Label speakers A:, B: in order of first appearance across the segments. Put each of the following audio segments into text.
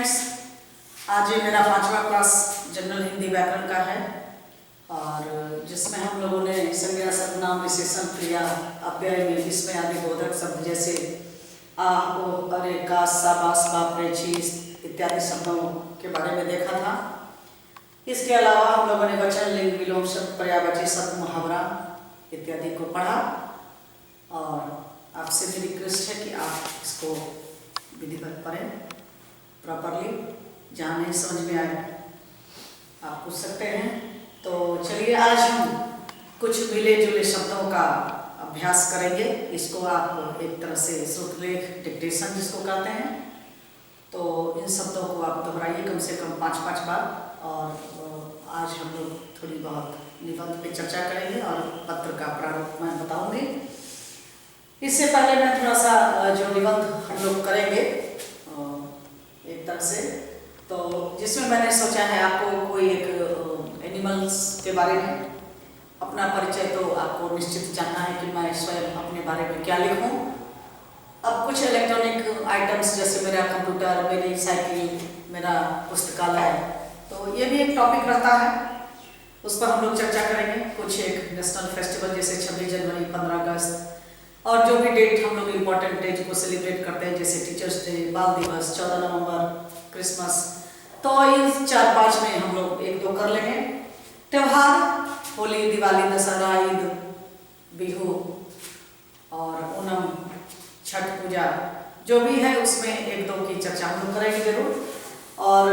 A: Friends, आज ये मेरा 5वां क्लास जनरल हिंदी व्याकरण का है और जिसमें हम लोगों ने संज्ञा सर्वनाम विशेषण क्रिया अव्यय में इसमें आदि बोधक शब्द जैसे आ ओ अरे का सा बास बाप रे छी इत्यादि शब्दों के बारे में देखा था। इसके अलावा हम लोगों ने वचन लिंग विलोम शब्द पर्यायवाची शब्द मुहावरा इत्यादि को पढ़ा और आपसे भी रिक्वेस्ट है कि आप इसको विधिवत पढ़ें प्रॉपरली, जहाँ नहीं समझ में आए आप पूछ सकते हैं। तो चलिए आज हम कुछ मिले जुले शब्दों का अभ्यास करेंगे। इसको आप एक तरह से श्रुतलेख डिक्टेशन जिसको कहते हैं, तो इन शब्दों को आप दोहराइए कम से कम 5-5 बार। और आज हम लोग थोड़ी बहुत निबंध पे चर्चा करेंगे और पत्र का प्रारूप मैं बताऊंगी। इससे पहले मैं थोड़ा सा जो निबंध हम लोग करेंगे एक तरह से, तो जिसमें मैंने सोचा है आपको कोई एक एनिमल्स के बारे में अपना परिचय तो आपको निश्चित जानना है कि मैं स्वयं अपने बारे में क्या लिखूं। अब कुछ इलेक्ट्रॉनिक आइटम्स जैसे मेरा कंप्यूटर, मेरी साइकिल, मेरा पुस्तकालय, तो ये भी एक टॉपिक रहता है, उस पर हम लोग चर्चा करेंगे। कुछ एक नेशनल फेस्टिवल जैसे 26 जनवरी, 15 अगस्त और जो भी डेट हम लोग इम्पोर्टेंट डेट को सेलिब्रेट करते हैं जैसे टीचर्स डे, बाल दिवस, 14 नवंबर, क्रिसमस, तो इन 4-5 में हम लोग 1-2 कर लेंगे। त्यौहार होली, दिवाली, दशहरा, ईद, बिहू और ओणम, छठ पूजा जो भी है उसमें 1-2 की चर्चा हम लोग करेंगे जरूर। और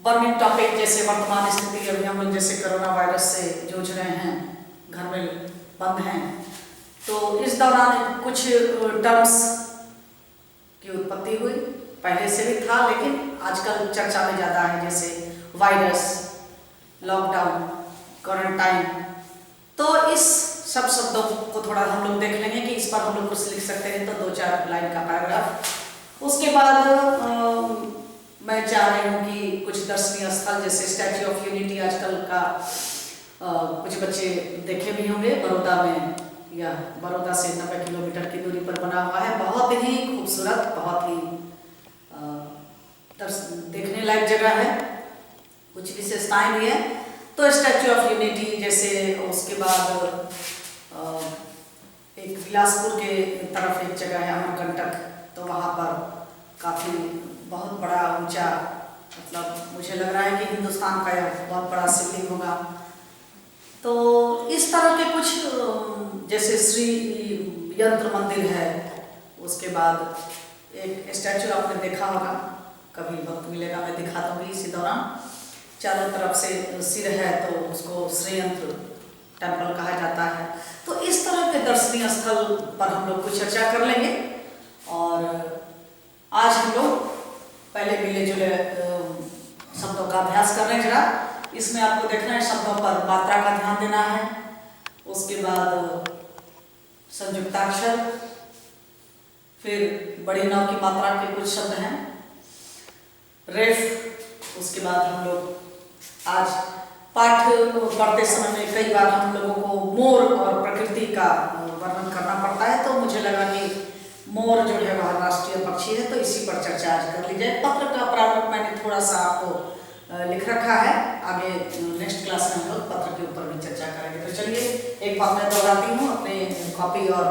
A: बर्निंग टॉपिक जैसे वर्तमान स्थिति, अभी हम लोग जैसे कोरोना वायरस से जूझ रहे हैं, घर में बंद हैं, तो इस दौरान कुछ टर्म्स की उत्पत्ति हुई, पहले से भी था लेकिन आजकल चर्चा में ज़्यादा है, जैसे वायरस, लॉकडाउन, क्वारंटाइन। तो इस सब शब्दों को थोड़ा हम लोग देख लेंगे कि इस पर हम लोग कुछ लिख सकते हैं, तो 2-4 लाइन का पैराग्राफ। उसके बाद मैं चाह रही हूँ कि कुछ दर्शनीय स्थल जैसे स्टैच्यू ऑफ यूनिटी आजकल का कुछ बच्चे देखे भी होंगे, बड़ौदा में या बड़ौदा से 90 किलोमीटर की दूरी पर बना हुआ है। बहुत ही खूबसूरत, बहुत ही देखने लायक जगह है, कुछ विशेषताएं भी है। तो स्टैच्यू ऑफ यूनिटी जैसे, उसके बाद एक बिलासपुर के तरफ एक जगह है अमरकंटक, तो वहाँ पर काफ़ी बहुत बड़ा ऊंचा, मतलब मुझे लग रहा है कि हिंदुस्तान का यह बहुत बड़ा शिवलिंग होगा। तो इस तरह के कुछ जैसे श्री यंत्र मंदिर है, उसके बाद एक स्टैचू आपने देखा होगा, कभी वक्त मिलेगा मैं दिखा दूंगी इसी दौरान। चारों तरफ से सिर है तो उसको श्री यंत्र टेम्पल कहा जाता है। तो इस तरह के दर्शनीय स्थल पर हम लोग कुछ चर्चा कर लेंगे। और आज हम लोग पहले मिले जुले शब्दों का अभ्यास कर रहे हैं। जरा इसमें आपको देखना है शब्दों पर मात्रा का ध्यान देना है, उसके बाद संयुक्ताक्षर, फिर बड़ी नाव की मात्रा के कुछ शब्द हैं, रेफ। उसके बाद हम लोग आज पाठ पढ़ते समय में कई बार हम लोगों को मोर और प्रकृति का वर्णन करना पड़ता है, तो मुझे लगा कि मोर जो है वह राष्ट्रीय पक्षी है, तो इसी पर चर्चा आज कर ली जाए। पत्र का प्रारूप मैंने थोड़ा सा आपको लिख रखा है, आगे नेक्स्ट क्लास में हम लोग पत्र के ऊपर भी चर्चा करेंगे। तो चलिए एक बात मैं दोहराती हूँ, अपने कॉपी और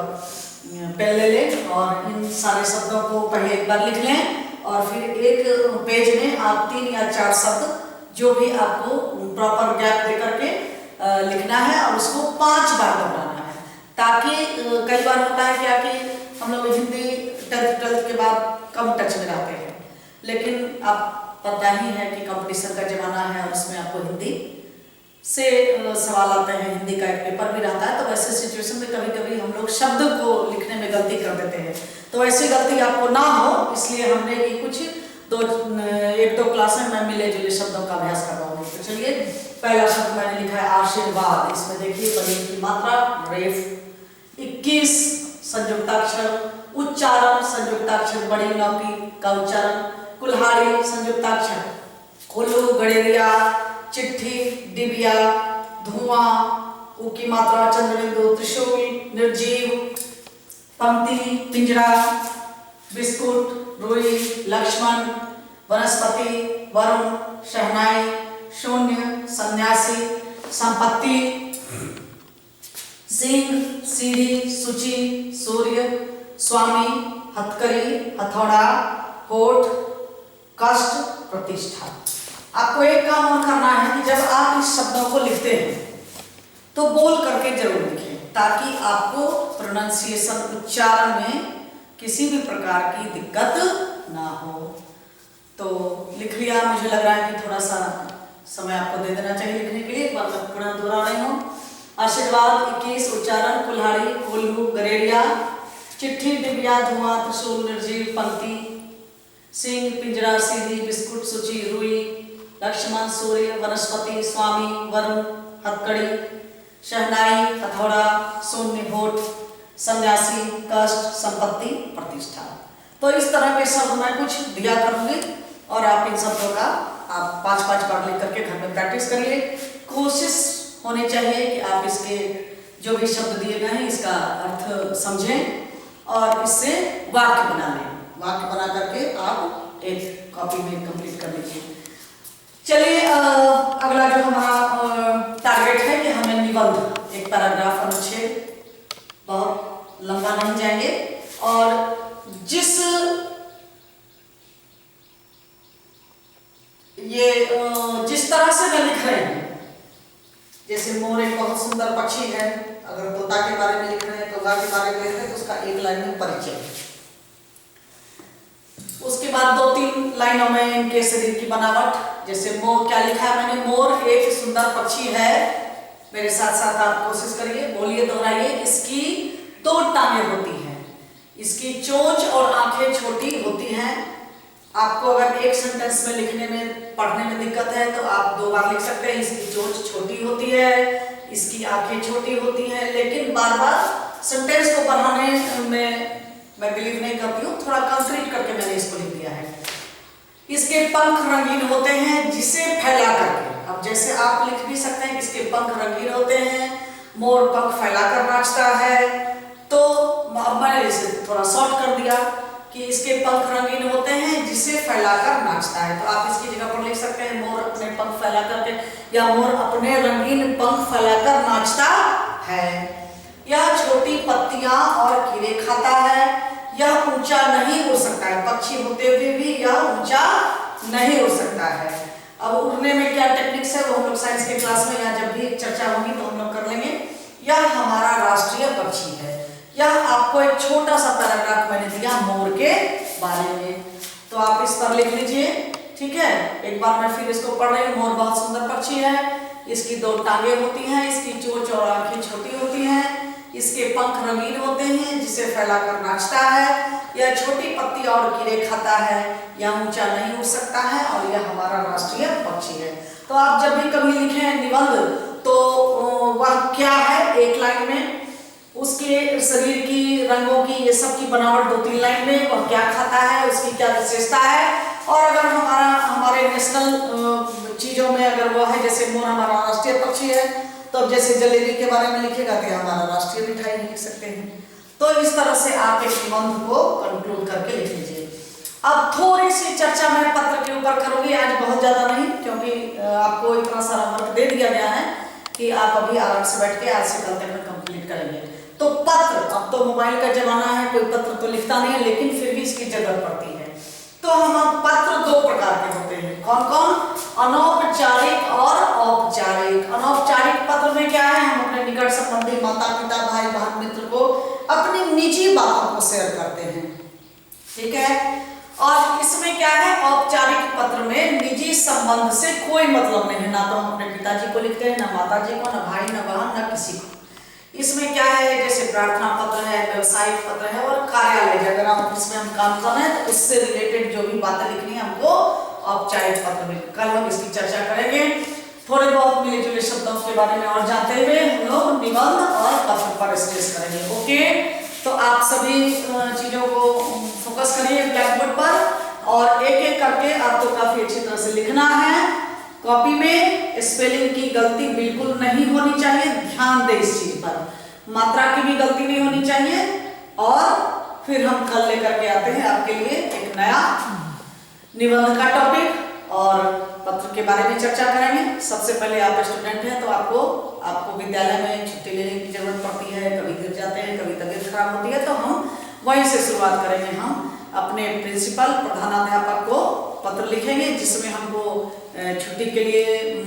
A: पेन ले लें और इन सारे शब्दों को पहले एक बार लिख लें और फिर एक पेज में आप 3 या 4 शब्द जो भी आपको प्रॉपर गैप दे करके लिखना है और उसको 5 बार दोहराना है, ताकि कई बार होता है क्या कि हम लोग हिंदी 10th 12th के बाद कम टच में रहते हैं, लेकिन आप पता ही है कि कंपटीशन का जमाना है और उसमें आपको हिंदी से सवाल आते हैं, हिंदी का एक पेपर भी रहता है। तो वैसे सिचुएशन में कभी कभी हम लोग शब्द को लिखने में गलती कर देते हैं, तो ऐसी गलती आपको ना हो इसलिए हमने ये कुछ 1-2 क्लास में मैं मिले जुले शब्दों का अभ्यास करवाऊंगी। तो चलिए पहला शब्द मैंने लिखा है आशीर्वाद। इसमें देखिए बड़ी की मात्रा रेफ, 21 संयुक्ताक्षर, उच्चारण संयुक्ताक्षर, बड़ी नौकी का उच्चारण, कुल्हाड़ी संयुक्ताक्षर, कोल्लू, गड़ेरिया, चिट्ठी, डिबिया, धुआं, उ की मात्रा चंद्रबिंदु, त्रिशूल, निर्जीव, पंक्ति, पिंजरा, बिस्कुट, रुई, लक्ष्मण, वनस्पति, वरुण, शहनाई, शून्य, सन्यासी, संपत्ति, सिंह, सीढ़ी, सूची, सूर्य, स्वामी, हथकड़ी, हथौड़ा, होठ, कष्ट, प्रतिष्ठा। आपको एक काम और करना है कि जब आप इस शब्दों को लिखते हैं तो बोल करके जरूर लिखें, ताकि आपको प्रोनाउंसिएशन उच्चारण में किसी भी प्रकार की दिक्कत ना हो। तो लिख लिया, मुझे लग रहा है कि थोड़ा सा समय आपको दे देना चाहिए लिखने के लिए। एक बार मैं पुनः दोहरा रही हूँ। आशीर्वाद 21, उच्चारण कुल्हाड़ी, कोल्हू, गरेड़िया, चिट्ठी, डिबिया, धुआं, त्रिशूल, निर्जीव, पंक्ति, सिंह, पिंजरा, सीधी, बिस्कुट, सूची, रुई, लक्ष्मण, सूर्य, वनस्पति, स्वामी, वरुण, हथकड़ी, शहनाई, हथौड़ा, शून्य, होठ, सन्यासी, कष्ट, संपत्ति, प्रतिष्ठा। तो इस तरह के शब्द मैं कुछ दिया करूंगी और आप इन शब्दों का आप 5-5 बार लिख करके घर में प्रैक्टिस करिए। कोशिश होनी चाहिए कि आप इसके जो भी शब्द दिए गए हैं इसका अर्थ समझें और इससे वाक्य बना लें। वाक्य बना करके आप एक कॉपी में कंप्लीट कर लीजिए। चलिए अगला जो हमारा टारगेट है कि हमें निबंध, एक पैराग्राफ, अनुच्छेद, बहुत लंबा नहीं जाएंगे, और जिस तरह से मैं लिख रहे हैं, जैसे मोर एक बहुत सुंदर पक्षी है, अगर तोता के बारे में लिख रहे हैं, कौवा के बारे में लिख रहे हैं तो उसका एक लाइन में परिचय, उसके बाद 2-3 लाइनों में इनके शरीर की बनावट, जैसे मोर क्या लिखा है मैंने, मोर एक सुंदर पक्षी है। मेरे साथ साथ आप कोशिश करिए, बोलिए, दोहराइए। इसकी 2 टांगें होती हैं, इसकी चोंच और आंखें छोटी होती हैं। आपको अगर एक सेंटेंस में लिखने में, पढ़ने में दिक्कत है तो आप 2 बार लिख सकते हैं। इसकी चोंच छोटी होती है, इसकी आंखें छोटी होती हैं, लेकिन बार बार सेंटेंस को बढ़ाने में मैं बिलीव नहीं करती हूँ, थोड़ा कंक्रीट करके मैंने इसको लिख दिया है। इसके पंख रंगीन होते हैं, जिसे फैला करके, अब जैसे आप लिख भी सकते हैं इसके पंख रंगीन होते हैं, मोर पंख फैलाकर नाचता है। तो मैंने इसे थोड़ा शॉर्ट कर दिया कि इसके पंख रंगीन होते हैं, जिसे फैलाकर नाचता है। तो आप इसकी जगह पर लिख सकते हैं मोर अपने पंख फैला करके, या मोर अपने रंगीन पंख फैलाकर नाचता है। यह छोटी पत्तियां और कीड़े खाता है। यह ऊंचा नहीं उड़ सकता है, पक्षी होते हुए भी यह ऊंचा नहीं उड़ सकता है। अब उड़ने में क्या टेक्निक्स है वो हम लोग साइंस के क्लास में, या जब भी चर्चा होगी तो हम लोग कर लेंगे। यह हमारा राष्ट्रीय पक्षी है। यह आपको एक छोटा सा पैराग्राफ मैंने दिया मोर के बारे में, तो आप इस पर लिख लीजिए, ठीक है। एक बार मैं फिर इसको पढ़ रही हूँ। मोर बहुत सुंदर पक्षी है, इसकी 2 टांगे होती हैं, इसकी चोंच और आंखें छोटी होती हैं, इसके पंख रंगीन होते हैं, जिसे फैलाकर नाचता है। यह छोटी पत्ती और कीड़े खाता है। यह ऊंचा नहीं उड़ सकता है और यह हमारा राष्ट्रीय पक्षी है। तो आप जब भी कभी लिखें निबंध तो वह क्या है एक लाइन में, उसके शरीर की, रंगों की, ये सब की बनावट 2-3 लाइन में, वह क्या खाता है, उसकी क्या विशेषता है। और अगर हमारे नेशनल चीजों में अगर वो है, जैसे मोर हमारा राष्ट्रीय पक्षी है, तो अब जैसे जलेबी के बारे में लिखेगा तो हमारा राष्ट्रीय मिठाई लिख सकते हैं। तो इस तरह से आप एक निबंध को कंक्लूड करके लिख लीजिए। अब थोड़ी सी चर्चा मैं पत्र के ऊपर करूंगी, आज बहुत ज्यादा नहीं, क्योंकि आपको इतना सारा वर्क दे दिया गया है कि आप अभी आराम से बैठ के आज से कल तक में कंप्लीट करेंगे। तो पत्र, अब तो मोबाइल का जमाना है, कोई पत्र तो लिखता नहीं है, लेकिन फिर भी इसकी जरूरत पड़ती है। तो हम पत्र 2 प्रकार के होते हैं। कौन कौन? अनौपचारिक और औपचारिक। अनौपचारिक पत्र में क्या है, हम अपने निकट संबंधी, माता पिता, भाई बहन, मित्र को अपनी निजी बातों को शेयर करते हैं, ठीक है। और इसमें क्या है, औपचारिक पत्र में निजी संबंध से कोई मतलब नहीं है, ना तो हम अपने पिताजी को लिखते हैं, ना माताजी को, ना भाई, ना बहन, ना किसी को। इसमें क्या है, जैसे प्रार्थना पत्र है, व्यवसायिक पत्र है, और कार्यालय, अगर ऑफिस में हम काम कर रहे हैं तो उससे रिलेटेड जो भी बातें लिखनी है हमको औपचारिक पत्र में। कल हम इसकी चर्चा करेंगे। थोड़े बहुत मिले जुले शब्दों के बारे में और जानते हुए हम लोग निबंध और पत्र पर स्ट्रेस करेंगे। ओके, तो आप सभी चीजों को फोकस करिए ब्लैक बोर्ड पर, और एक एक करके आपको काफी अच्छी तरह से लिखना है। कॉपी में स्पेलिंग की गलती बिल्कुल नहीं होनी चाहिए, ध्यान दें इस चीज पर। मात्रा की भी गलती नहीं होनी चाहिए। और फिर हम कल लेकर के आते हैं आपके लिए एक नया निबंध का टॉपिक और पत्र के बारे में चर्चा करेंगे। सबसे पहले आप स्टूडेंट हैं तो आपको विद्यालय में छुट्टी लेने की जरूरत पड़ती है, कभी गिर जाते हैं, कभी तबीयत खराब होती है, तो हम वहीं से शुरुआत करेंगे। हम अपने प्रिंसिपल प्रधानाध्यापक को पत्र लिखेंगे जिसमें हमको छुट्टी के लिए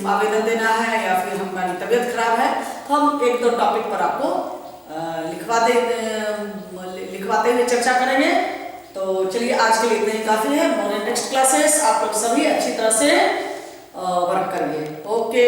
A: आवेदन देना है या फिर हमारी तबीयत खराब है, तो हम एक दो टॉपिक पर आपको लिखवाते हुए चर्चा करेंगे। तो चलिए आज के लिए इतना ही काफ़ी है। नेक्स्ट क्लासेस आप लोग सभी अच्छी तरह से वर्क करिए। ओके।